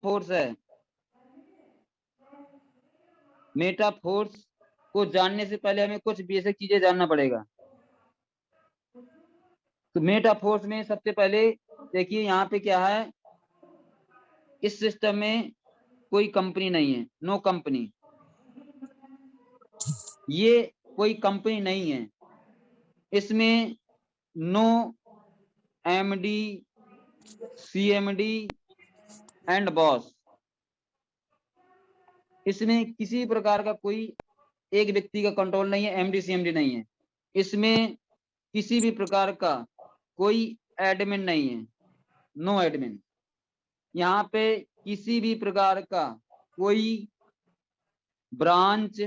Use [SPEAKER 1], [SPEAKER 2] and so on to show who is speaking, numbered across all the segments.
[SPEAKER 1] Force है, Meta force को जानने से पहले हमें कुछ बेसिक चीजें जानना पड़ेगा। तो मेटा फोर्स में सबसे पहले देखिए यहाँ पे क्या है, इस सिस्टम में कोई कंपनी नहीं है, नो कंपनी, ये कोई कंपनी नहीं है, इसमें no MD, CMD and boss, इसमें किसी प्रकार का कोई एक व्यक्ति का कंट्रोल नहीं है, एमडी सीएमडी नहीं है, इसमें किसी भी प्रकार का कोई एडमिन नहीं है, नो एडमिन, यहाँ पे किसी भी प्रकार का कोई ब्रांच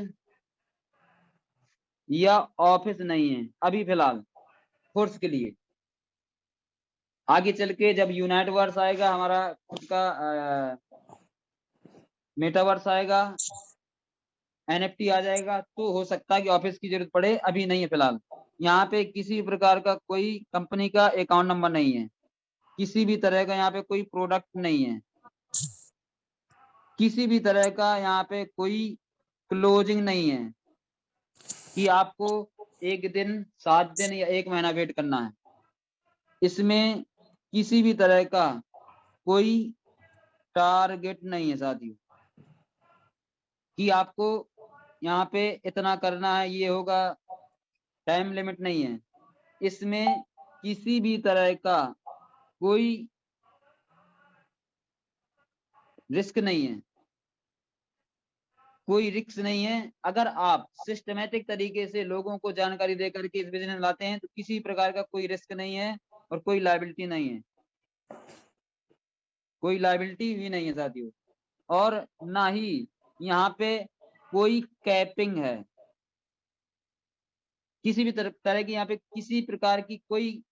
[SPEAKER 1] या ऑफिस नहीं है अभी फिलहाल फोर्स के लिए। आगे चल के जब यूनाइटवर्स आएगा, हमारा खुद का मेटावर्स आएगा, एनएफटी आ जाएगा, तो हो सकता है कि ऑफिस की जरूरत पड़े, अभी नहीं है फिलहाल। यहाँ पे किसी प्रकार का कोई कंपनी का अकाउंट नंबर नहीं है, किसी भी तरह का यहाँ पे कोई प्रोडक्ट नहीं है, किसी भी तरह का यहाँ पे कोई क्लोजिंग नहीं है कि आपको एक दिन, 7 दिन या 1 महीना वेट करना है। इसमें किसी भी तरह का कोई टारगेट नहीं है साथियों कि आपको यहाँ पे इतना करना है, ये होगा, टाइम लिमिट नहीं है। इसमें किसी भी तरह का कोई रिस्क नहीं है, कोई रिस्क नहीं है। अगर आप सिस्टमेटिक तरीके से लोगों को जानकारी देकर के इस बिजनेस में लाते हैं तो किसी प्रकार का कोई रिस्क नहीं है और कोई लायबिलिटी नहीं है, कोई लायबिलिटी भी नहीं है साथियों, और ना ही यहाँ पे कोई कैपिंग है, किसी भी तरह की यहाँ पे किसी प्रकार की कोई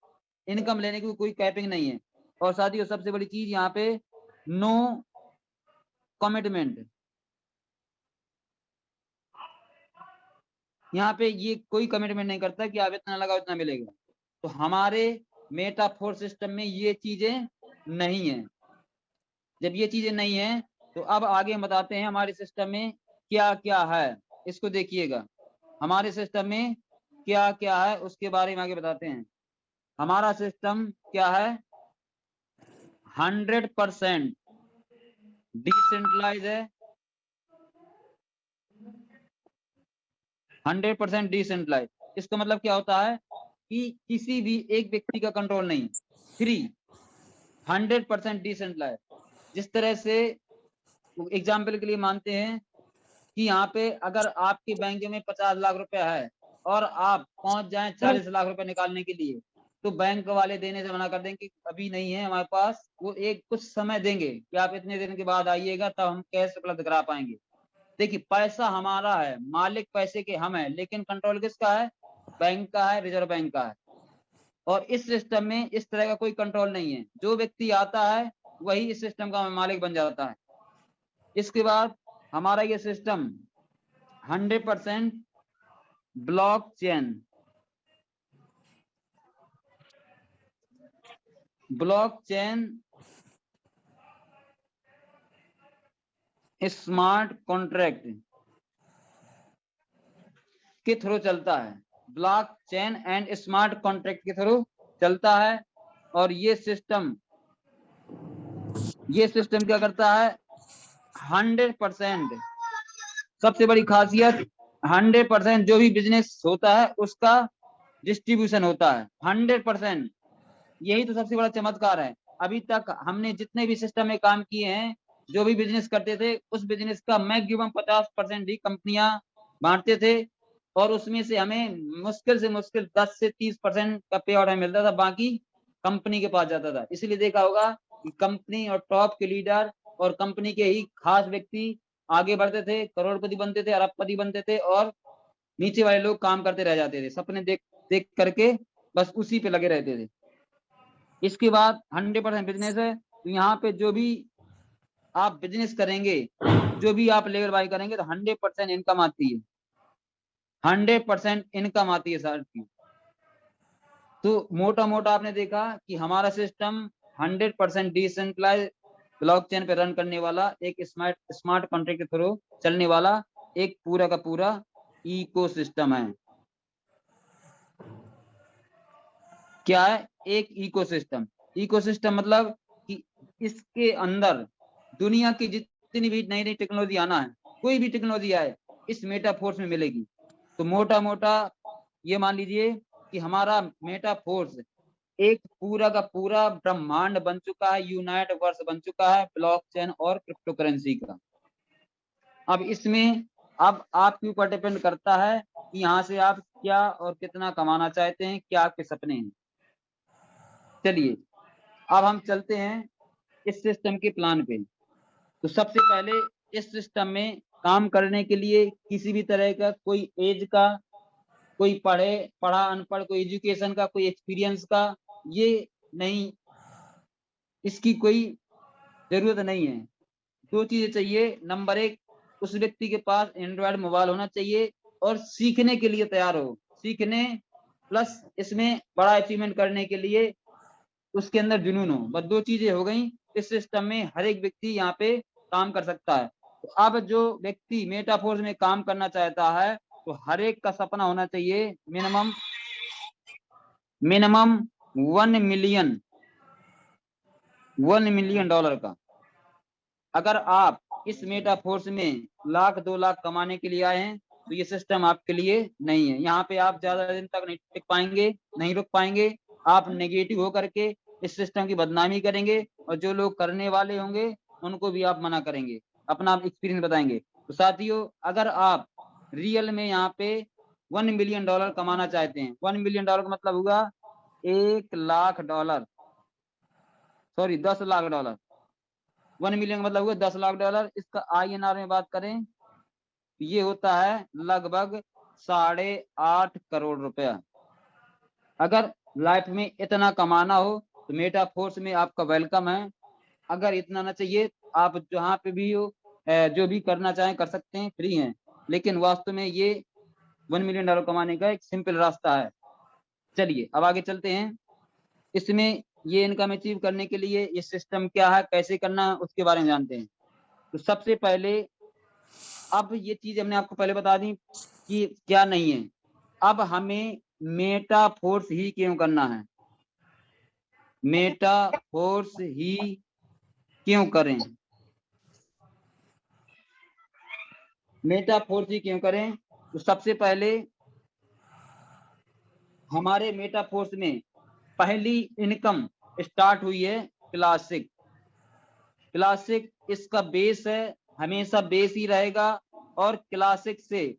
[SPEAKER 1] इनकम लेने की कोई कैपिंग नहीं है। और साथियों सबसे बड़ी चीज यहाँ पे नो कमिटमेंट, यहाँ पे ये कोई कमिटमेंट नहीं करता कि आप इतना लगाओ इतना मिलेगा। तो हमारे मेटाफोर सिस्टम में ये चीजें नहीं है। जब ये चीजें नहीं है तो अब आगे हम बताते हैं हमारे सिस्टम में क्या क्या है, इसको देखिएगा। हमारे सिस्टम में क्या क्या है उसके बारे में आगे बताते हैं। हमारा सिस्टम क्या है, 100% डिसेंट्रलाइज है, 100% डिसेंट्रलाइज। इसका मतलब क्या होता है कि किसी भी एक व्यक्ति का कंट्रोल नहीं, फ्री, 100% डिसेंट्रलाइज। जिस तरह से एग्जाम्पल के लिए मानते हैं कि यहाँ पे अगर आपके बैंक में 50 लाख रुपया है और आप पहुंच जाएं 40 लाख रुपए निकालने के लिए, तो बैंक वाले देने से मना कर देंगे कि अभी नहीं है हमारे पास, वो एक कुछ समय देंगे कि आप इतने दिन के बाद आइएगा तब हम कैश उपलब्ध करा पाएंगे। देखिए पैसा हमारा है, मालिक पैसे के हम हैं, लेकिन कंट्रोल किसका है, बैंक का है, रिजर्व बैंक का है। और इस सिस्टम में इस तरह का कोई कंट्रोल नहीं है, जो व्यक्ति आता है वही इस सिस्टम का मालिक बन जाता है। इसके बाद हमारा ये system 100% blockchain, blockchain smart contract के थ्रू चलता है, ब्लॉकचेन एंड स्मार्ट कॉन्ट्रैक्ट के थ्रू चलता है। और ये सिस्टम क्या करता है, 100%, सबसे बड़ी खासियत 100% जो भी बिजनेस होता है उसका डिस्ट्रीब्यूशन होता है 100%। यही तो सबसे बड़ा चमत्कार है। अभी तक हमने जितने भी सिस्टम में काम किए हैं, जो भी बिजनेस करते थे उस बिजनेस का मैक्सिमम 50% ही कंपनियां बांटते थे, और उसमें से हमें मुश्किल से मुश्किल 10 से 30% का पे आउट मिलता था, बाकी कंपनी के पास जाता था। इसलिए देखा होगा कि कंपनी और टॉप के लीडर और कंपनी के ही खास व्यक्ति आगे बढ़ते थे, करोड़पति बनते थे, अरबपति बनते थे, और नीचे वाले लोग काम करते रह जाते थे, सपने देख देख करके बस उसी पे लगे रहते थे। इसके बाद 100% बिजनेस है, तो यहाँ पे जो भी आप बिजनेस करेंगे, जो भी आप लेबर बाई करेंगे, तो 100% इनकम आती है, 100% इनकम आती है सर की। तो मोटा मोटा आपने देखा कि हमारा सिस्टम 100% डिसेंट्रलाइज ब्लॉकचेन पे रन करने वाला एक स्मार्ट कॉन्ट्रैक्ट के थ्रू चलने वाला एक पूरा का पूरा इकोसिस्टम है। क्या है? एक इकोसिस्टम। इकोसिस्टम मतलब कि इसके अंदर दुनिया की जितनी भी नई नई टेक्नोलॉजी आना है, कोई भी टेक्नोलॉजी आए, इस मेटाफोर्स में मिलेगी। तो मोटा मोटा ये मान लीजिए कि हमारा मेटाफोर्स एक पूरा का पूरा ब्रह्मांड बन चुका है, यूनाइवर्स बन चुका है ब्लॉकचेन और क्रिप्टो करेंसी का। अब इसमें अब आपके ऊपर डिपेंड करता है कि यहाँ से आप क्या और कितना कमाना चाहते हैं, क्या आपके सपने हैं। चलिए अब हम चलते हैं इस सिस्टम के प्लान पे। तो सबसे पहले इस सिस्टम में काम करने के लिए किसी भी तरह का कोई एज का, कोई पढ़ा अनपढ़, कोई एजुकेशन का, कोई एक्सपीरियंस का ये नहीं, इसकी कोई जरूरत नहीं है। दो चीजें चाहिए। नंबर एक, उस व्यक्ति के पास एंड्रॉयड मोबाइल होना चाहिए और सीखने के लिए तैयार हो। सीखने प्लस इसमें बड़ा अचीवमेंट करने के लिए उसके अंदर जुनून हो। बस दो चीजें हो गई। इस सिस्टम में हर एक व्यक्ति यहाँ पे काम कर सकता है। तो अब जो व्यक्ति मेटाफोर्स में काम करना चाहता है तो हर एक का सपना होना चाहिए मिनिमम $1 मिलियन का। अगर आप इस मेटाफोर्स में लाख 2 लाख कमाने के लिए आए हैं तो ये सिस्टम आपके लिए नहीं है। यहाँ पे आप ज्यादा दिन तक नहीं टिक पाएंगे, नहीं रुक पाएंगे। आप नेगेटिव होकर के इस सिस्टम की बदनामी करेंगे और जो लोग करने वाले होंगे उनको भी आप मना करेंगे, अपना एक्सपीरियंस बताएंगे। तो साथियों, अगर आप रियल में यहाँ पे $1 मिलियन कमाना चाहते हैं, $1 मिलियन का मतलब हुआ $1 लाख, सॉरी $10 लाख। $1 मिलियन मतलब हुआ $10 लाख। इसका INR में बात करें ये होता है लगभग 8.5 करोड़ रुपया। अगर लाइफ में इतना कमाना हो तो मेटाफोर्स में आपका वेलकम है। अगर इतना ना चाहिए, आप जहाँ पे भी हो जो भी करना चाहें कर सकते हैं, फ्री हैं। लेकिन वास्तव में ये $1 मिलियन कमाने का एक सिंपल रास्ता है। चलिए अब आगे चलते हैं। इसमें ये इनकम अचीव करने के लिए ये सिस्टम क्या है, कैसे करना है, उसके बारे में जानते हैं। तो सबसे पहले, अब ये चीज हमने आपको पहले बता दी कि क्या नहीं है। अब हमें मेटाफोर्स ही क्यों करना है, मेटाफोर्स ही क्यों करें, मेटाफोर्स ही क्यों करें। तो सबसे पहले हमारे मेटाफोर्स में पहली इनकम स्टार्ट हुई है क्लासिक। क्लासिक इसका बेस है, हमेशा बेस ही रहेगा। और क्लासिक से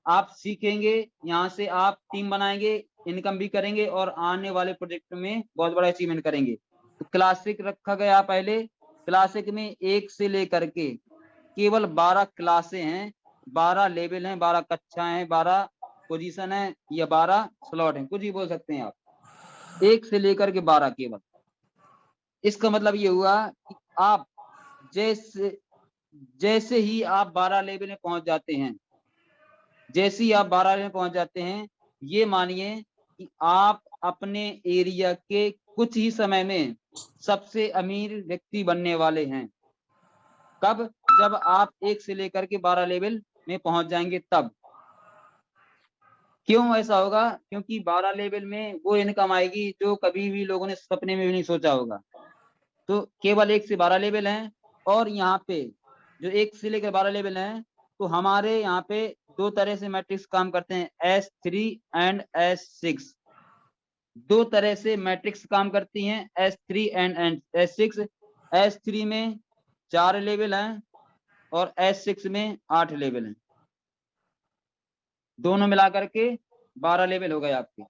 [SPEAKER 1] आप सीखेंगे, यहाँ से आप टीम बनाएंगे, इनकम भी करेंगे और आने वाले प्रोजेक्ट में बहुत बड़ा अचीवमेंट करेंगे। तो क्लासिक रखा गया पहले। क्लासिक में 1 से लेकर के केवल 12 क्लासे हैं, 12 लेवल हैं, 12 कक्षाएं हैं, 12 पोजीशन है या 12 स्लॉट हैं, कुछ भी बोल सकते हैं आप। 1 से लेकर के 12 केवल। इसका मतलब ये हुआ कि आप जैसे ही आप 12 लेवल में पहुंच जाते हैं, जैसे ही आप 12 लेवल में पहुंच जाते हैं, ये मानिए कि आप अपने एरिया के कुछ ही समय में सबसे अमीर व्यक्ति बनने वाले हैं। कब? जब आप 1 से लेकर के 12 लेवल में पहुंच जाएंगे तब। क्यों ऐसा होगा? क्योंकि 12 लेवल में वो इनकम आएगी जो कभी भी लोगों ने सपने में भी नहीं सोचा होगा। तो केवल 1 से 12 लेवल हैं। और यहाँ पे जो 1 से लेकर 12 लेवल हैं, तो हमारे यहाँ पे 2 तरह से मैट्रिक्स काम करते हैं, S3 एंड S6। 2 तरह से मैट्रिक्स काम करती हैं, S3 एंड S6। S3 में 4 लेवल हैं और S6 में 8 लेवल हैं। दोनों मिलाकर के 12 लेवल हो गए आपके।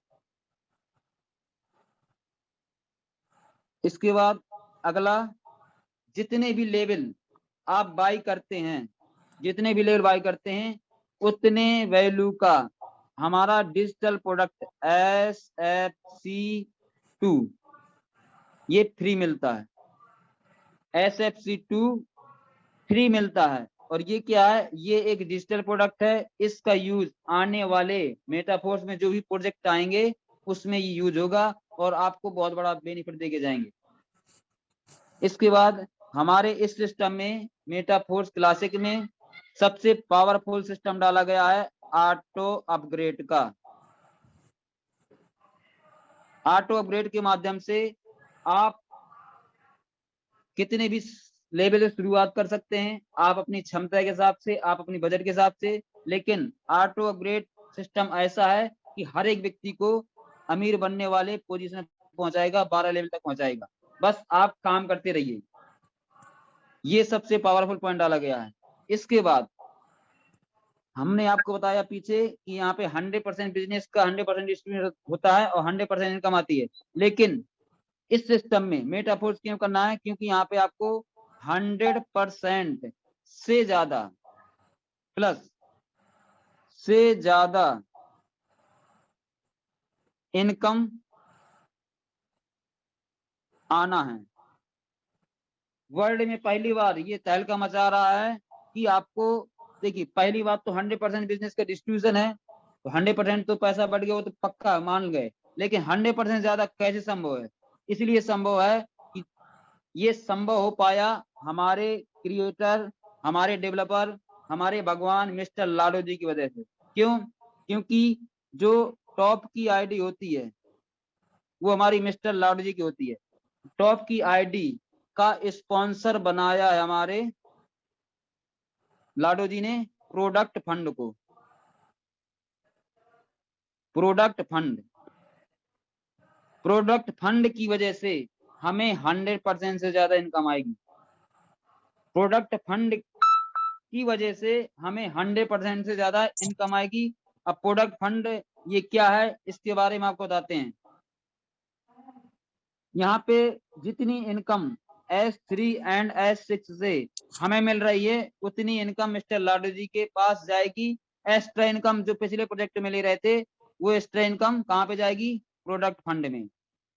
[SPEAKER 1] इसके बाद अगला, जितने भी लेवल आप बाई करते हैं, जितने भी लेवल बाई करते हैं, उतने वैल्यू का हमारा डिजिटल प्रोडक्ट SFC2 ये फ्री मिलता है। SFC2 फ्री मिलता है। और ये क्या है? ये एक डिजिटल प्रोडक्ट है। इसका यूज आने वाले मेटाफोर्स में जो भी प्रोजेक्ट आएंगे उसमें ये यूज होगा और आपको बहुत बड़ा बेनिफिट देके जाएंगे। इसके बाद हमारे इस सिस्टम में मेटाफोर्स क्लासिक में सबसे पावरफुल सिस्टम डाला गया है ऑटो अपग्रेड का। ऑटो अपग्रेड के माध्यम से आप कितने भी लेवल से शुरुआत कर सकते हैं, आप अपनी क्षमता के हिसाब से, आप अपनी बजट के हिसाब से। लेकिन ऑटो अपग्रेड सिस्टम ऐसा है कि हर एक व्यक्ति को अमीर बनने वाले पोजीशन पहुंचाएगा, 12 लेवल तक पहुंचाएगा। बस आप काम करते रहिए। ये सबसे पावरफुल पॉइंट डाला गया है। इसके बाद हमने आपको बताया पीछे कि यहाँ पे 100% बिजनेस का 100% डिस्ट्रीब्यूशन होता है और 100% इनकम आती है। लेकिन इस सिस्टम में मेटाफोर्स क्यों करना है? क्योंकि यहाँ पे आपको 100% से ज्यादा प्लस से ज्यादा इनकम आना है। वर्ल्ड में पहली बार ये तहलका मचा रहा है कि आपको, देखिए पहली बात तो 100% बिजनेस का डिस्ट्रीब्यूशन है, तो 100% तो पैसा बढ़ गया, वो तो पक्का मान गए। लेकिन 100% ज्यादा कैसे संभव है? इसलिए संभव है कि ये संभव हो पाया हमारे क्रिएटर, हमारे डेवलपर, हमारे भगवान मिस्टर लाडो जी की वजह से। क्यों? क्योंकि जो टॉप की आईडी होती है वो हमारी मिस्टर लाडो जी की होती है। टॉप की आईडी का स्पॉन्सर बनाया है हमारे लाडो जी ने प्रोडक्ट फंड को। प्रोडक्ट फंड की वजह से हमें 100% से ज्यादा इनकम आएगी। प्रोडक्ट फंड की वजह से हमें 100% से ज्यादा इनकम आएगी। अब प्रोडक्ट फंड ये क्या है, इसके बारे में आपको बताते हैं। यहाँ पे जितनी इनकम S3 एंड S6 से हमें मिल रही है, उतनी इनकम मिस्टर लाडो जी के पास जाएगी। एक्स्ट्रा इनकम जो पिछले प्रोजेक्ट में ले रहे थे, वो एक्स्ट्रा इनकम कहाँ पे जाएगी? प्रोडक्ट फंड में।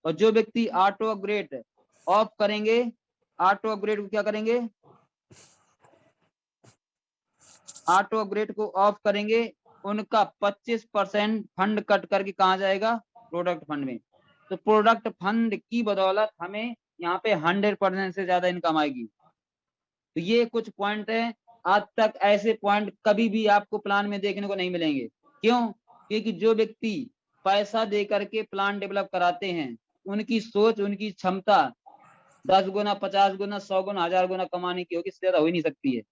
[SPEAKER 1] और जो व्यक्ति ऑटो अपग्रेड ऑफ करेंगे, ऑटो अपग्रेड को क्या करेंगे? ऑटो अपग्रेड को ऑफ करेंगे, उनका 25% फंड कट करके कहाँ जाएगा? प्रोडक्ट फंड में। तो प्रोडक्ट फंड की बदौलत हमें यहाँ पे 100% से ज्यादा इनकम आएगी। तो ये कुछ पॉइंट है। आज तक ऐसे पॉइंट कभी भी आपको प्लान में देखने को नहीं मिलेंगे। क्यों? क्योंकि जो व्यक्ति पैसा दे करके प्लान डेवलप कराते हैं, उनकी सोच, उनकी क्षमता 10 गुना, 50 गुना, 100 गुना, 1000 गुना कमाने की होगी, इससे ज्यादा हो ही नहीं सकती है।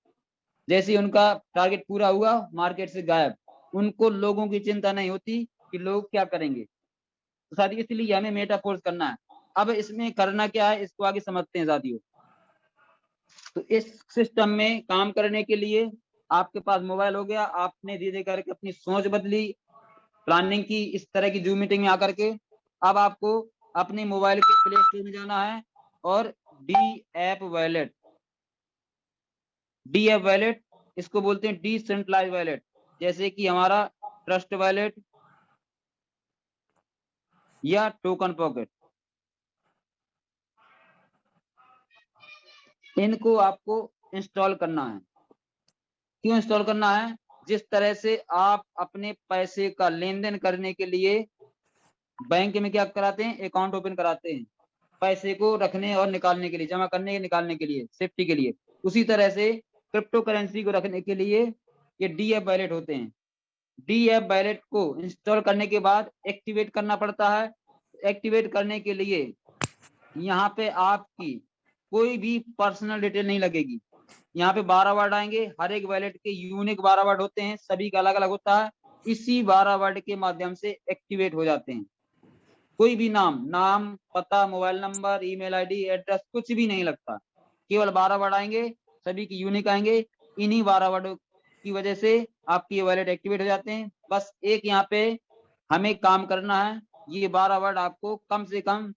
[SPEAKER 1] जैसे ही उनका टारगेट पूरा हुआ, मार्केट से गायब। उनको लोगों की चिंता नहीं होती कि लोग क्या करेंगे। तो साथियों, इसलिए हमें मेटाफोर्स करना है। अब इसमें करना क्या है, इसको आगे समझते हैं साथियों। तो इस सिस्टम में काम करने के लिए आपके पास मोबाइल हो गया, आपने धीरे करके अपनी सोच बदली, प्लानिंग की इस तरह की जूम मीटिंग में आकर के। अब आपको अपने मोबाइल के प्ले स्टोर में जाना है और डी ऐप वॉलेट, इसको बोलते हैं डिसेंट्रलाइज वॉलेट, जैसे कि हमारा ट्रस्ट वॉलेट या टोकन पॉकेट। इनको आपको इंस्टॉल करना है। क्यों इंस्टॉल करना है? जिस तरह से आप अपने पैसे का लेन देन करने के लिए बैंक में क्या कराते हैं? अकाउंट ओपन कराते हैं, पैसे को रखने और निकालने के लिए, जमा करने निकालने के लिए, सेफ्टी के लिए। उसी तरह से क्रिप्टो करेंसी को रखने के लिए ये डी ऐप वॉलेट होते हैं। डी ऐप वॉलेट को इंस्टॉल करने के बाद एक्टिवेट करना पड़ता है। एक्टिवेट करने के लिए यहाँ पे आपकी कोई भी पर्सनल डिटेल नहीं लगेगी। यहाँ पे 12 वर्ड आएंगे, हर एक वॉलेट के यूनिक 12 वर्ड होते हैं, सभी का अलग अलग होता है। इसी 12 वर्ड के माध्यम से एक्टिवेट हो जाते हैं। कोई भी नाम, पता, mobile number, email ID, address, कुछ भी नहीं लगता। केवल 12 वर्ड आएंगे, सभी की यूनिक आएंगे। इन्हीं 12 वर्ड की वजह से आपकी ये वॉलेट एक्टिवेट हो जाते हैं। बस एक यहाँ पे हमें काम करना है, ये 12 वर्ड आपको कम से कम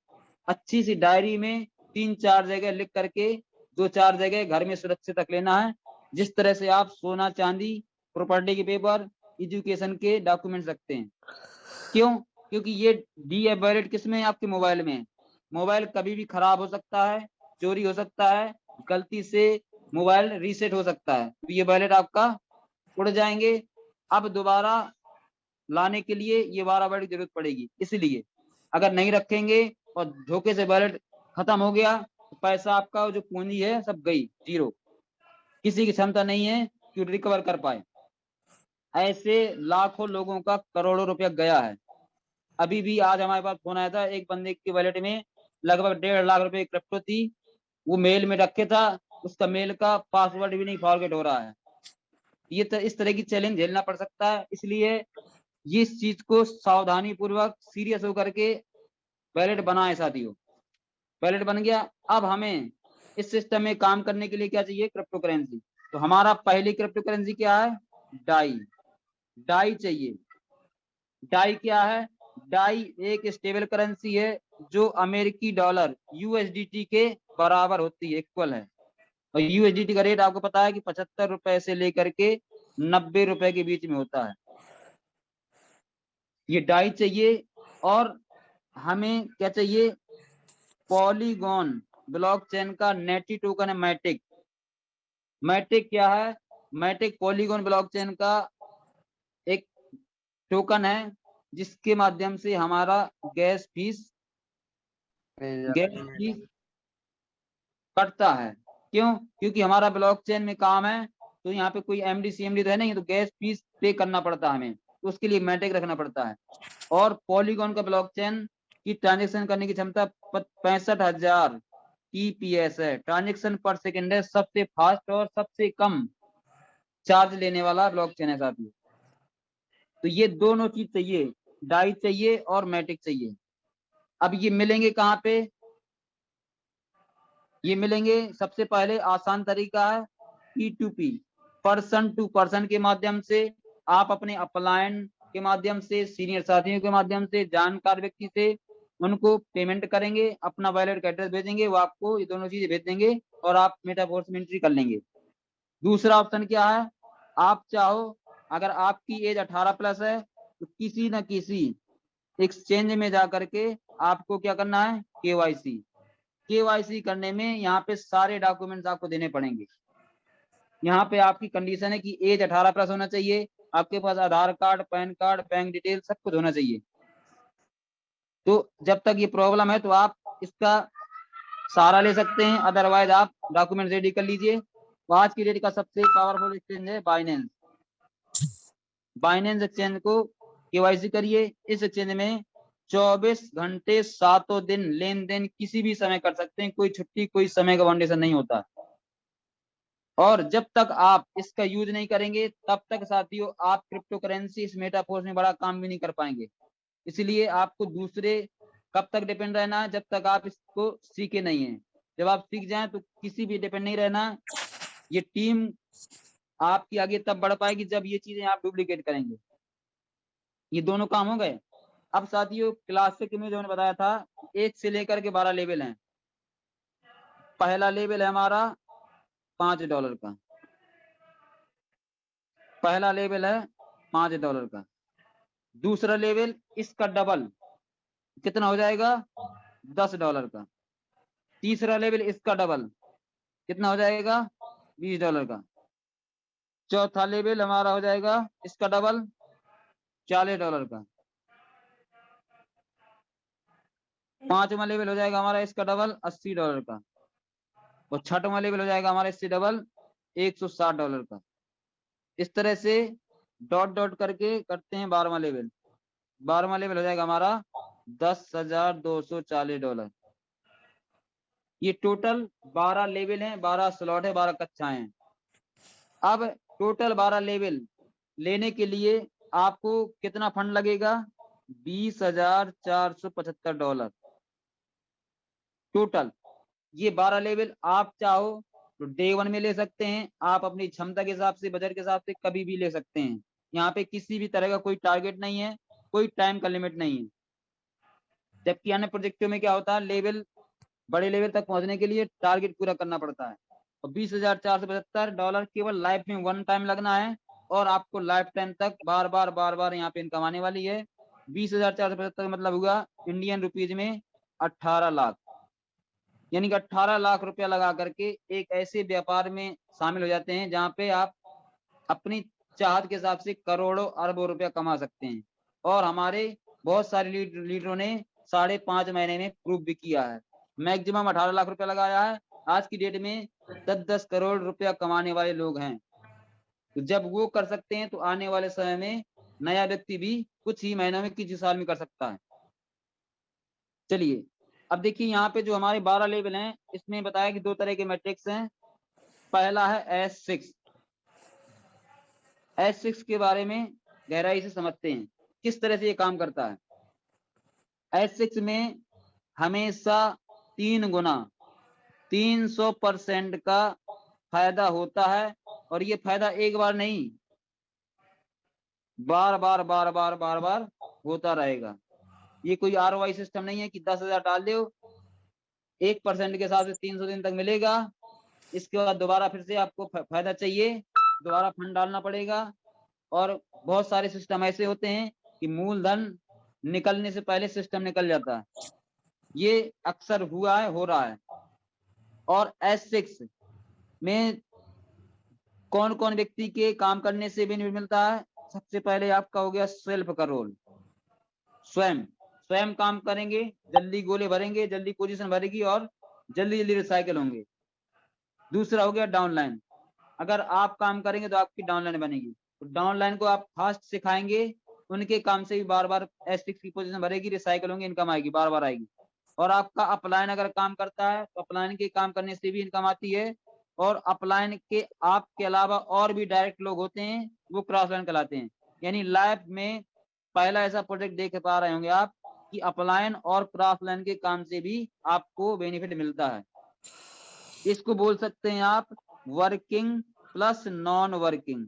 [SPEAKER 1] अच्छी सी डायरी में 3-4 जगह लिख करके 2-4 जगह घर में सुरक्षित रख लेना है। जिस तरह से आप सोना चांदी, प्रॉपर्टी के पेपर, एजुकेशन के डॉक्यूमेंट्स रखते हैं। क्यों? क्योंकि ये डी ऐप वॉलेट किसमें है? आपके मोबाइल में। मोबाइल कभी भी खराब हो सकता है, चोरी हो सकता है, गलती से मोबाइल रीसेट हो सकता है, तो ये वॉलेट आपका उड़ जाएंगे। अब दोबारा लाने के लिए ये 12 वर्ड की जरूरत पड़ेगी। इसलिए अगर नहीं रखेंगे और धोखे से वॉलेट खत्म हो गया, तो पैसा आपका जो पूंजी है सब गई, जीरो, किसी की क्षमता नहीं है कि रिकवर कर पाए। ऐसे लाखों लोगों का करोड़ों रुपया गया है। अभी भी आज हमारे पास फोन आया था, एक बंदे की वॉलेट में लगभग 1.5 लाख रुपए क्रिप्टो थी, वो मेल में रखे था, उसका मेल का पासवर्ड भी नहीं फॉरगेट हो रहा है। ये तो इस तरह की चैलेंज झेलना पड़ सकता है, इसलिए ये इस चीज को सावधानी पूर्वक सीरियस होकर के वैलेट बनाए साथियों। वैलेट बन गया, अब हमें इस सिस्टम में काम करने के लिए क्या चाहिए, क्रिप्टो करेंसी। तो हमारा पहली क्रिप्टो करेंसी क्या है, डाई। डाई चाहिए। डाई क्या है, डाई एक स्टेबल करेंसी है जो अमेरिकी डॉलर यूएसडीटी के बराबर होती है, इक्वल है। और यूएसडीटी का रेट आपको पता है कि 75 रुपए से लेकर के 90 रुपए के बीच में होता है। ये डाई चाहिए। और हमें क्या चाहिए, पॉलीगॉन ब्लॉकचेन का नेटी टोकन है मैटिक। मैटिक क्या है, मैटिक पॉलीगॉन ब्लॉकचेन का एक टोकन है जिसके माध्यम से हमारा गैस फीस कटता है। क्यों, क्योंकि हमारा ब्लॉकचेन में काम है, तो यहाँ पे कोई एमडी सीएमडी तो है नहीं, तो गैस फीस पे करना पड़ता है हमें, तो उसके लिए मैटिक रखना पड़ता है। और पॉलीगॉन का ब्लॉकचेन की ट्रांजेक्शन करने की क्षमता 65,000 TPS है, ट्रांजेक्शन पर सेकेंड है, सबसे फास्ट और सबसे कम चार्ज लेने वाला ब्लॉकचेन है साथियों। तो ये दोनों चीज चाहिए, डाई चाहिए और मैटिक चाहिए। अब ये मिलेंगे कहाँ पे, ये मिलेंगे सबसे पहले आसान तरीका है P2P, पर्सन टू पर्सन के माध्यम से। आप अपने अपलायन के माध्यम से, सीनियर साथियों के माध्यम से, जानकार व्यक्ति से उनको पेमेंट करेंगे, अपना वॉलेट का एड्रेस भेजेंगे, वो आपको ये दोनों चीजें भेज देंगे और आप मेटाफोर्स में एंट्री कर लेंगे। दूसरा ऑप्शन क्या है, आप चाहो, अगर आपकी एज 18+ है तो किसी न किसी एक्सचेंज में जाकर के आपको क्या करना है, केवाईसी। केवाईसी करने में यहाँ पे सारे डॉक्यूमेंट्स आपको देने पड़ेंगे। यहाँ पे आपकी कंडीशन है कि एज 18+ होना चाहिए, आपके पास Aadhaar card, PAN card, bank detail सब कुछ होना चाहिए। तो जब तक ये प्रॉब्लम है तो आप इसका सहारा ले सकते हैं, अदरवाइज आप डॉक्यूमेंट रेडी कर लीजिए। आज की डेट का सबसे पावरफुल एक्सचेंज है बाइनेंस। बाइनेंस एक्सचेंज को केवाईसी करिए। इस एक्सचेंज में 24 घंटे 7 दिन लेन देन किसी भी समय कर सकते हैं, कोई छुट्टी, कोई समय का बाउंडेशन नहीं होता। और जब तक आप इसका यूज नहीं करेंगे तब तक साथियों आप क्रिप्टो करेंसी इस मेटाफोर्स में बड़ा काम भी नहीं कर पाएंगे। इसलिए आपको दूसरे कब तक डिपेंड रहना है, जब तक आप इसको सीखे नहीं है। जब आप सीख जाएं तो किसी भी डिपेंड नहीं रहना। ये टीम आपकी आगे तब बढ़ पाएगी जब ये चीजें आप डुप्लीकेट करेंगे। ये दोनों काम हो गए। अब साथियों क्लासिक में जो मैंने बताया था 1 से लेकर के 12 लेवल हैं। पहला लेवल है हमारा $5 का, पहला लेवल है $5 का। दूसरा लेवल इसका डबल, कितना हो जाएगा, $10 का। तीसरा लेवल इसका डबल, कितना हो जाएगा, $20 का। चौथा लेवल हमारा हो जाएगा इसका डबल, $40 का। पांचवा लेवल हो जाएगा हमारा इसका डबल, $80 का। और छठवां लेवल हो जाएगा हमारा इससे डबल, $160 का। इस तरह से डॉट डॉट करके करते हैं 12वां लेवल। 12वां लेवल हो जाएगा हमारा $10,240। ये टोटल 12 लेवल हैं, 12 स्लॉट है, 12 कक्षाएं हैं। अब टोटल 12 लेवल लेने के लिए आपको कितना फंड लगेगा, $20,475 टोटल। ये 12 लेवल आप चाहो तो डे 1 में ले सकते हैं, आप अपनी क्षमता के हिसाब से, बजट के हिसाब से कभी भी ले सकते हैं। यहाँ पे किसी भी तरह का कोई टारगेट नहीं है, कोई टाइम का लिमिट नहीं है। जबकि अन्य प्रोजेक्टों में क्या होता है, लेवल, बड़े लेवल तक पहुंचने के लिए टारगेट पूरा करना पड़ता है। और $20,475 केवल लाइफ में 1 टाइम लगना है और आपको लाइफ टाइम तक बार बार यहाँ पे इनकम आने वाली है। 20,475 का मतलब हुआ इंडियन रुपीज में 18 लाख, यानी कि 18 लाख रुपया लगा करके एक ऐसे व्यापार में शामिल हो जाते हैं जहां पे आप अपनी चाहत के हिसाब से करोड़ों अरबों रुपया कमा सकते हैं। और हमारे बहुत सारे लीडरों ने 5.5 महीने में प्रूव भी किया है। मैक्सिमम 18 लाख रुपया लगाया है। आज की डेट में 10-10 करोड़ रुपया कमाने वाले लोग हैं। तो जब वो कर सकते हैं तो आने वाले समय में नया व्यक्ति भी कुछ ही महीनों में, किसी साल में कर सकता है। चलिए अब देखिए यहाँ पे जो हमारे 12 लेवल हैं, इसमें बताया कि 2 तरह के मैट्रिक्स हैं। पहला है S6। S6 के बारे में गहराई से समझते हैं किस तरह से ये काम करता है। S6 में हमेशा 3 गुना 300% का फायदा होता है, और ये फायदा एक बार नहीं, बार बार बार बार बार बार होता रहेगा। ये कोई ROI सिस्टम नहीं है कि 10,000 डाल दो, 1% के हिसाब से 300 दिन तक मिलेगा, इसके बाद दोबारा फिर से आपको फायदा चाहिए, दोबारा फंड डालना पड़ेगा। और बहुत सारे सिस्टम ऐसे होते हैं कि मूलधन निकलने से पहले सिस्टम निकल जाता है। ये अक्सर हुआ है, हो रहा है। और S6 में कौन कौन व्यक्ति के काम करने से बेनिफिट मिलता है? सबसे पहले आपका हो गया सेल्फ का रोल, स्वयं काम करेंगे, जल्दी गोले भरेंगे, जल्दी पोजीशन भरेगी और जल्दी जल्दी रिसाइकल होंगे। दूसरा हो गया डाउनलाइन, अगर आप काम करेंगे तो आपकी डाउनलाइन बनेगी, तो डाउनलाइन को आप फास्ट सिखाएंगे, उनके काम से भी बार बार S6 की पोजीशन भरेगी, रिसाइकल होंगे, इनकम आएगी, बार बार आएगी। और आपका अपलाइन अगर काम करता है तो अपलाइन के काम करने से भी इनकम आती है। और अपलाइन के आपके अलावा और भी डायरेक्ट लोग होते हैं, वो क्रॉस लाइन कहलाते हैं। यानी लाइफ में पहला ऐसा प्रोजेक्ट देख पा रहे होंगे आप कि अपलाइन और क्रॉस लाइन के काम से भी आपको बेनिफिट मिलता है। इसको बोल सकते हैं आप working plus non working.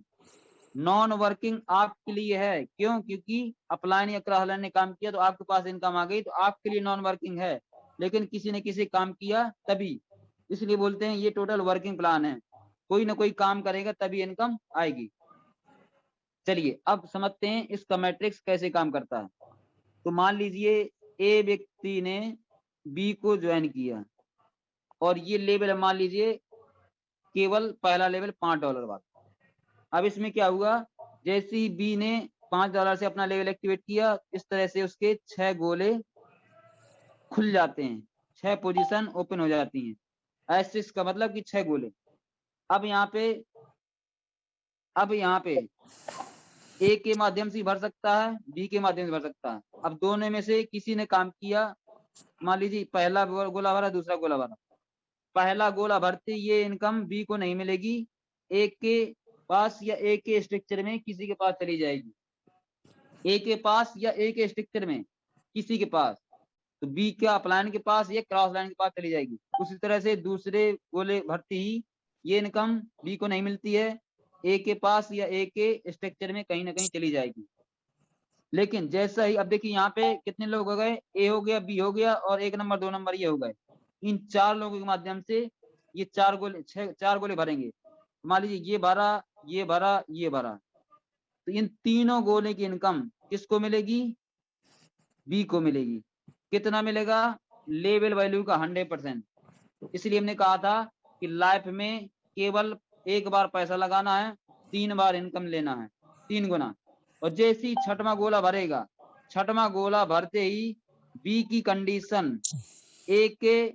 [SPEAKER 1] Non working आपके लिए है, क्यों? क्योंकि अपलाइन या क्रॉस लाइन ने काम किया तो आपके पास इनकम आ गई, तो आपके लिए नॉन वर्किंग है। लेकिन किसी ने किसी काम किया तभी, इसलिए बोलते हैं ये टोटल वर्किंग प्लान है, कोई ना कोई काम करेगा तभी इनकम आएगी। चलिए अब समझते हैं इसका मैट्रिक्स कैसे काम करता है। तो मान लीजिए ए व्यक्ति ने बी को ज्वाइन किया, और ये लेवल मान लीजिए केवल पहला लेवल $5 वाला। अब इसमें क्या हुआ, जैसे ही बी ने $5 से अपना लेवल एक्टिवेट किया, इस तरह से उसके 6 गोले खुल जाते हैं, 6 पोजीशन ओपन हो जाती हैं। S6 का मतलब कि 6 गोले। अब यहाँ पे ए के माध्यम से भर सकता है, बी के माध्यम से भर सकता है। अब दोनों में से किसी ने काम किया, मान लीजिए पहला गोला भरा, दूसरा गोला भरा। पहला गोला भरते ये इनकम बी को नहीं मिलेगी, ए के पास या ए के स्ट्रक्चर में किसी के पास चली जाएगी, ए के पास या ए के स्ट्रक्चर में किसी के पास, तो बी का अपलाइन के पास या क्रॉस लाइन के पास चली जाएगी। उसी तरह से दूसरे गोले भरते ही ये इनकम बी को नहीं मिलती है, ए के पास या ए के स्ट्रक्चर में कहीं ना कहीं चली जाएगी। लेकिन जैसा ही, अब देखिए यहाँ पे कितने लोग हो गए, ए हो गया, बी हो गया, और 1 नंबर 2 नंबर ये हो गए। इन 4 लोगों के माध्यम से ये 4 गोले भरेंगे। मान लीजिए ये भरा, ये भरा, ये भरा, तो इन तीनों गोले की इनकम किसको मिलेगी? बी को मिलेगी। कितना मिलेगा? लेवल वैल्यू का 100%। इसलिए हमने कहा था कि लाइफ में केवल एक बार पैसा लगाना है, 3 बार इनकम लेना है, 3 गुना। और जैसे ही 6वां गोला भरेगा, 6वां गोला भरते ही बी की कंडीशन ए के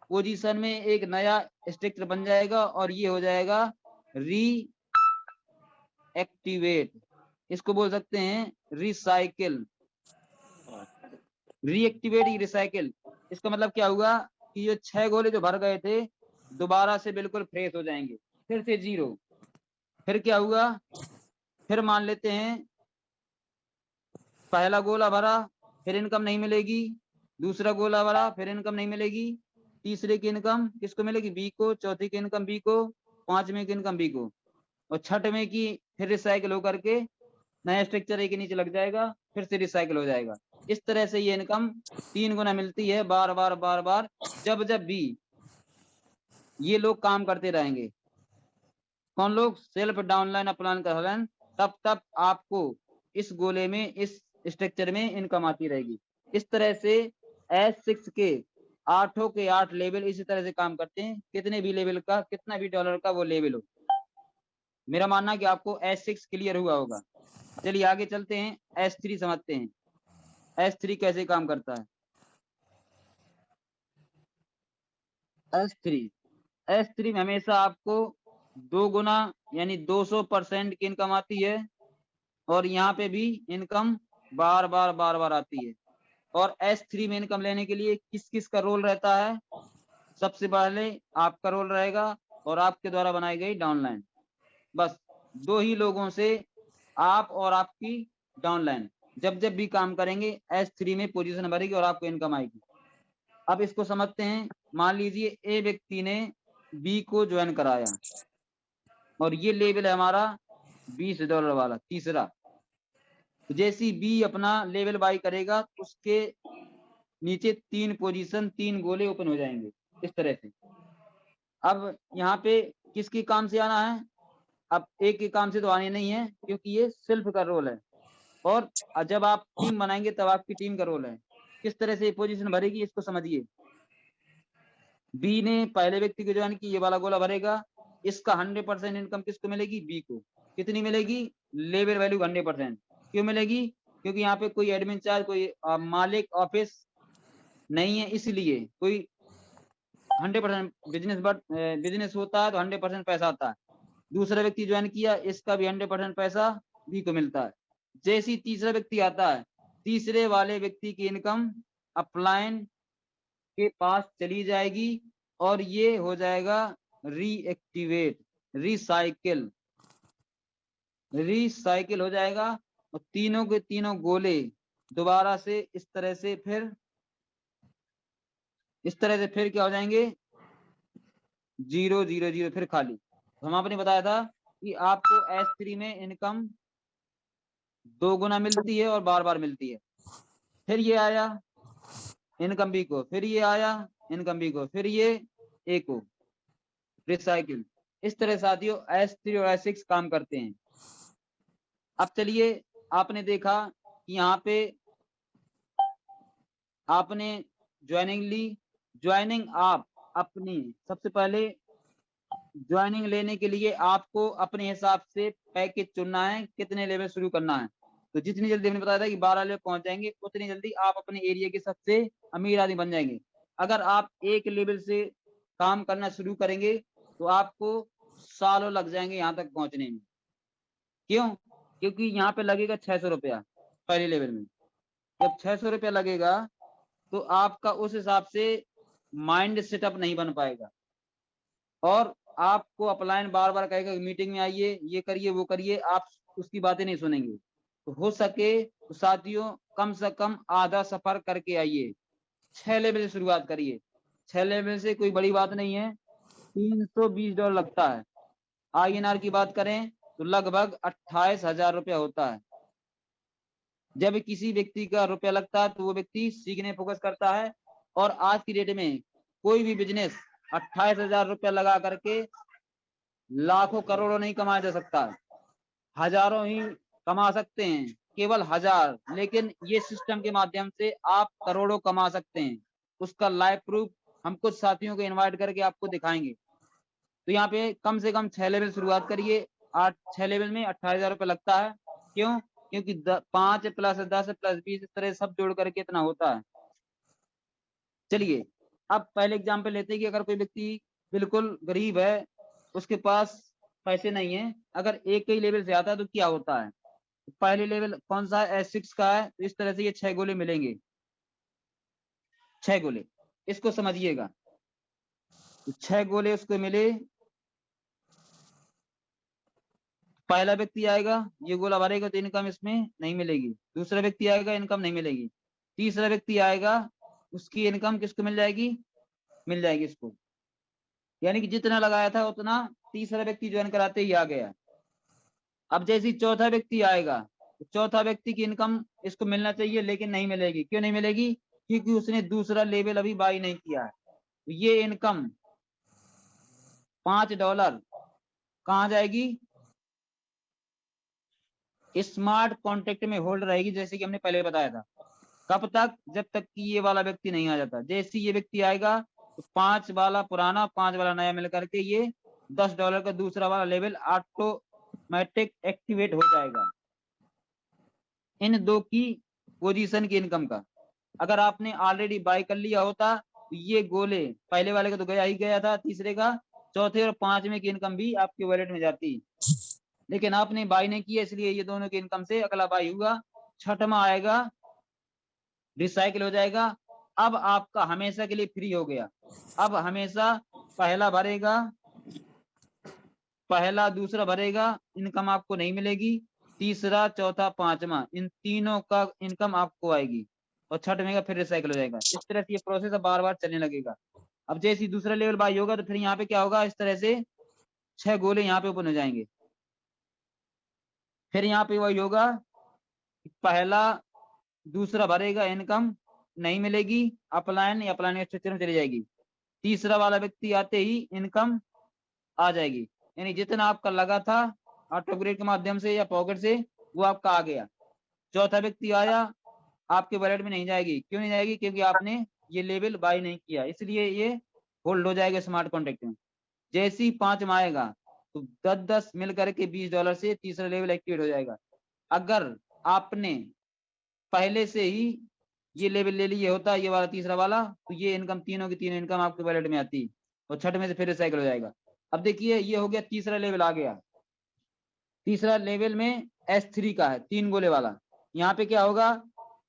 [SPEAKER 1] पोजीशन में एक नया स्ट्रक्चर बन जाएगा, और ये हो जाएगा री एक्टिवेट। इसको बोल सकते हैं रिसाइकिल, रीएक्टिवेट, रिसाइकिल। इसका मतलब क्या हुआ कि ये 6 गोले जो भर गए थे दोबारा से बिल्कुल फ्रेश हो जाएंगे, फिर से 0। फिर क्या हुआ, फिर मान लेते हैं पहला गोला भरा, फिर इनकम नहीं मिलेगी, दूसरा गोला भरा, फिर इनकम नहीं मिलेगी, तीसरे की इनकम किसको मिलेगी? बी को, चौथे की इनकम बी को, 5वें की इनकम बी को, और 6वें की फिर रिसाइकिल होकर के नया स्ट्रक्चर ए के नीचे लग जाएगा, फिर से रिसाइकिल हो जाएगा। इस तरह से ये इनकम 3 गुना मिलती है, बार बार बार बार, जब भी ये लोग काम करते रहेंगे। कौन लोग? Self, downline, upline, crossline. तब आपको इस गोले में, इस स्ट्रक्चर में इनकम आती रहेगी। इस तरह से S6 के 8 के 8 लेवल इसी तरह से काम करते हैं। कितने भी लेवल का, कितना भी डॉलर का वो लेवल हो, मेरा मानना है कि आपको S6 क्लियर हुआ होगा। चलिए आगे चलते हैं, S3 समझते हैं। S3 कैसे काम करता है। S3 में हमेशा आपको 2 गुना यानी 200% की इनकम आती है, और यहाँ पे भी इनकम बार बार आती है। और S3 में इनकम लेने के लिए किस किस का रोल रहता है? सबसे पहले आपका रोल रहेगा और आपके द्वारा बनाई गई डाउनलाइन। बस 2 ही लोगों से, आप और आपकी डाउनलाइन, जब जब भी काम करेंगे S3 में पोजीशन भरेगी और आपको इनकम आएगी। अब इसको समझते हैं। मान लीजिए ए व्यक्ति ने बी को ज्वाइन कराया और ये लेवल है हमारा $20 वाला तीसरा। जैसे ही बी अपना लेवल बाई करेगा, उसके नीचे 3 पोजीशन 3 गोले ओपन हो जाएंगे इस तरह से। अब यहाँ पे किसके काम से आना है? अब एक के काम से तो आने नहीं है, क्योंकि ये सेल्फ का रोल है, और जब आप टीम बनाएंगे तब आपकी टीम का रोल है। किस तरह से पोजीशन भरेगी इसको समझिए। बी ने पहले व्यक्ति को ज्वाइन की, ये वाला गोला भरेगा। इसका 100% इनकम किसको मिलेगी? बी को। कितनी मिलेगी? Level value 100%। क्यों मिलेगी? क्योंकि यहाँ पे कोई एडमिन चार्ज, कोई मालिक ऑफिस नहीं है, इसलिए कोई 100% बिजनेस होता है तो 100% पैसा आता है। दूसरा व्यक्ति ज्वाइन किया, इसका भी 100% पैसा बी को मिलता है। जैसे ही तीसरा व्यक्ति आता है, तीसरे वाले व्यक्ति की इनकम अपलाइन के पास चली जाएगी और ये हो जाएगा रीएक्टिवेट, रिसाइकिल हो जाएगा, और तीनों के तीनों गोले दोबारा से इस तरह से फिर क्या हो जाएंगे? 0 0 0 फिर खाली। तो हम आपने बताया था कि आपको S3 में इनकम 2 गुना मिलती है और बार बार मिलती है। फिर ये आया इनकम बी को, फिर ये आया इनकम बी को, फिर ये ए को, रिसाइकिल। इस तरह साथियों S3 और S6 काम करते हैं। अब चलिए, आपने देखा कि यहाँ पे आपने ज्वाइनिंग ली। ज्वाइनिंग आप अपनी, सबसे पहले ज्वाइनिंग लेने के लिए आपको अपने हिसाब से पैकेज चुनना है, कितने लेवल शुरू करना है। तो जितनी जल्दी हमने बताया था कि 12 लेवल पहुंच जाएंगे, उतनी जल्दी आप अपने एरिया के सबसे अमीर आदमी बन जाएंगे। अगर आप एक लेवल से काम करना शुरू करेंगे तो आपको सालों लग जाएंगे यहाँ तक पहुंचने में। क्यों? क्योंकि यहाँ पे लगेगा 600 रुपया पहले लेवल में। जब 600 रुपया लगेगा तो आपका उस हिसाब से माइंड सेटअप नहीं बन पाएगा, और आपको अपलाइन बार बार कहेगा मीटिंग में आइए, ये करिए, वो करिए, आप उसकी बातें नहीं सुनेंगे। तो हो सके तो साथियों कम से कम आधा सफर करके आइए। 6 लेवल से शुरुआत करिए। 6 लेवल से कोई बड़ी बात नहीं है, $320 लगता है। INR की बात करें तो लगभग 28,000 रुपया होता है। जब किसी व्यक्ति का रुपया लगता है तो वो व्यक्ति सीखने फोकस करता है, और आज की डेट में कोई भी बिजनेस 28,000 रुपया लगा करके लाखों करोड़ों नहीं कमाया जा सकता है। हजारों ही कमा सकते हैं, केवल 1000, लेकिन ये सिस्टम के माध्यम से आप करोड़ों कमा सकते हैं। उसका लाइव प्रूफ हम कुछ साथियों को इनवाइट करके आपको दिखाएंगे। तो यहाँ पे कम से कम 6 लेवल शुरुआत करिए। 6 लेवल में 28,000 रुपये लगता है। क्यों? क्योंकि 5 + 10 + 20 इस तरह सब जोड़ करके इतना होता है। चलिए, अब पहले एग्जाम्पल लेते हैं कि अगर कोई व्यक्ति बिल्कुल गरीब है, उसके पास पैसे नहीं है, अगर एक ही लेवल से आता है तो क्या होता है। पहले लेवल कौन सा है? S6 का है। तो इस तरह से ये 6 गोले मिलेंगे, 6 गोले, इसको समझिएगा। तो 6 गोले उसको मिले। पहला व्यक्ति आएगा, ये गोला भरेगा तो इनकम इसमें नहीं मिलेगी। दूसरा व्यक्ति आएगा, इनकम नहीं मिलेगी। तीसरा व्यक्ति आएगा, उसकी इनकम किसको मिल जाएगी? मिल जाएगी इसको। यानी कि जितना लगाया था उतना तीसरा व्यक्ति ज्वाइन कराते ही आ गया। अब जैसे चौथा व्यक्ति आएगा, तो चौथा व्यक्ति की इनकम इसको मिलना चाहिए, लेकिन नहीं मिलेगी। क्यों नहीं मिलेगी? क्योंकि उसने दूसरा लेवल अभी बाई नहीं किया है। तो ये इनकम $5 कहाँ जाएगी? स्मार्ट कॉन्ट्रैक्ट में होल्ड रहेगी, जैसे कि हमने पहले बताया था। कब तक? जब तक कि ये वाला व्यक्ति नहीं आ जाता। जैसे ये व्यक्ति आएगा तो 5 वाला पुराना, 5 वाला नया मिल करके ये $10 का दूसरा वाला लेवल ऑटोमेटिक एक्टिवेट हो जाएगा। इन दो की पोजीशन की इनकम का। अगर आपने ऑलरेडी बाय कर लिया होता तो ये गोले पहले वाले का तो गया ही गया था, तीसरे का, चौथे और पांचवें की इनकम भी आपके वॉलेट में जाती। लेकिन आपने बाई नहीं किया, इसलिए ये दोनों की इनकम से अगला बाई हुआ, छठवां आएगा रिसाइकिल हो जाएगा। अब आपका हमेशा के लिए फ्री हो गया। अब हमेशा पहला भरेगा, पहला दूसरा भरेगा, इनकम आपको नहीं मिलेगी, तीसरा चौथा पांचवा इन तीनों का इनकम आपको आएगी, और छठवें का फिर रिसाइकिल हो जाएगा। इस तरह से ये प्रोसेस बार बार चलने लगेगा। अब जैसे ही दूसरा लेवल बाई होगा तो फिर यहाँ पे क्या होगा, इस तरह से 6 गोले यहाँ पे ओपन हो जाएंगे। फिर यहाँ पे वही होगा, पहला दूसरा भरेगा, इनकम नहीं मिलेगी, अपलाइन या अपलाइन स्ट्रक्चर में चली जाएगी। तीसरा वाला व्यक्ति आते ही इनकम आ जाएगी, यानी जितना आपका लगा था ऑटो अपग्रेड के माध्यम से या पॉकेट से, वो आपका आ गया। चौथा व्यक्ति आया, आपके वॉलेट में नहीं जाएगी। क्यों नहीं जाएगी? क्योंकि आपने ये लेवल बाय नहीं किया, इसलिए ये होल्ड हो जाएगा स्मार्ट कॉन्ट्रैक्ट में। जैसे ही पांचवा आएगा तो 10-10 मिल करके $20 से तीसरा लेवल एक्टिवेट हो जाएगा। अगर आपने पहले से ही ये लेवल ले लिए होता, ये वाला तीसरा वाला, तो ये इनकम तीनों की तीनों इनकम आपके वॉलेट में आती, और छठ में से फिर रिसाइकिल हो जाएगा। अब देखिए ये हो गया, तीसरा लेवल आ गया। तीसरा लेवल में S3 का है, 3 गोले वाला। यहाँ पे क्या होगा,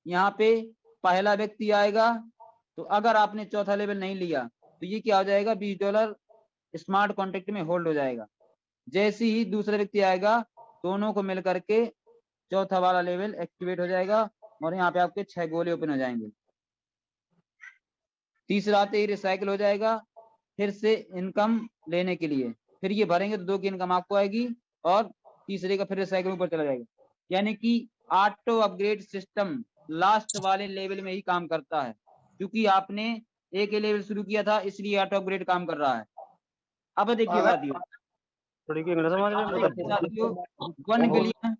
[SPEAKER 1] यहाँ पे पहला व्यक्ति आएगा, तो अगर आपने चौथा लेवल नहीं लिया तो ये क्या हो जाएगा, $20 स्मार्ट कॉन्ट्रैक्ट में होल्ड हो जाएगा। जैसे ही दूसरा व्यक्ति आएगा, दोनों को मिल करके चौथा वाला लेवल एक्टिवेट हो जाएगा, और यहाँ पे आपके 6 गोले ओपन हो जाएंगे। तीसरा आते ही रिसाइकिल हो जाएगा, फिर से इनकम लेने के लिए, फिर ये भरेंगे तो 2 की इनकम आपको आएगी, और तीसरे का फिर रिसाइकिल ऊपर चला जाएगा। यानी कि ऑटो अपग्रेड सिस्टम लास्ट वाले लेवल में ही काम करता है, क्योंकि आपने एक लेवल शुरू किया था, इसलिए ऑटो अपग्रेड काम कर रहा है। अब देखिए साथियों, 1 बिलियन,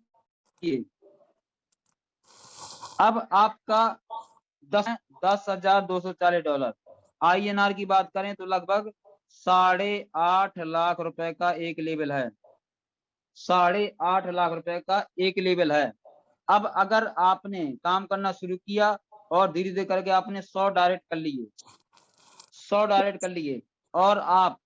[SPEAKER 1] अब आपका $10,240। INR की बात करें तो लगभग 8.5 लाख रुपए का एक लेवल है, 8.5 लाख रुपए का एक लेवल है। अब अगर आपने काम करना शुरू किया और धीरे धीरे करके आपने 100 डायरेक्ट कर लिए, 100 डायरेक्ट कर लिए, और आप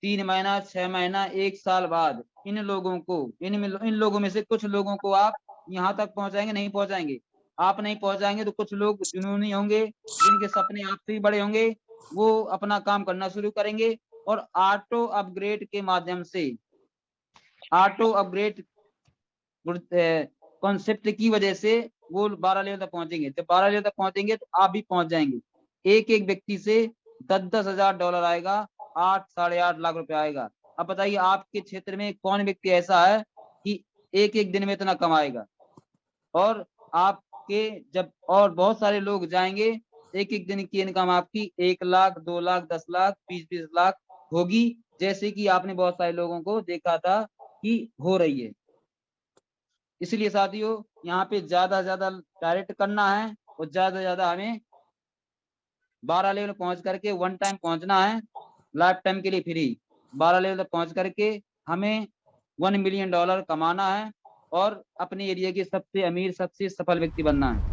[SPEAKER 1] 3 महीना, 6 महीना, 1 साल बाद इन लोगों को, इन लोगों में से कुछ लोगों को आप यहाँ तक पहुंचाएंगे, नहीं पहुंचाएंगे? आप नहीं पहुंचाएंगे तो कुछ लोग जुनूनी होंगे, जिनके सपने आपसे भी बड़े होंगे, वो अपना काम करना शुरू करेंगे, और ऑटो अपग्रेड के माध्यम से, ऑटो अपग्रेड कॉन्सेप्ट की वजह से वो 12 लेवल तक पहुंचेंगे। जब 12 लेवल तक पहुंचेंगे तो आप भी पहुंच जाएंगे। एक एक व्यक्ति से $10,000 आएगा, 8-8.5 लाख रुपए आएगा। अब बताइए आपके क्षेत्र में कौन व्यक्ति ऐसा है कि एक एक दिन में इतना कमाएगा? और आपके जब और बहुत सारे लोग जाएंगे, एक एक दिन की इनकम आपकी 1 लाख, 2 लाख, 10 लाख, 20-20 लाख होगी, जैसे कि आपने बहुत सारे लोगों को देखा था कि हो रही है। इसलिए साथियों, यहाँ पे ज्यादा ज्यादा डायरेक्ट करना है, और ज्यादा ज्यादा हमें 12 लेवल पहुंच करके 1 टाइम पहुंचना है, लाइफ टाइम के लिए फ्री। 12 लेवल तक पहुंच करके हमें $1 मिलियन कमाना है, और अपने एरिया के सबसे अमीर, सबसे सफल व्यक्ति बनना है।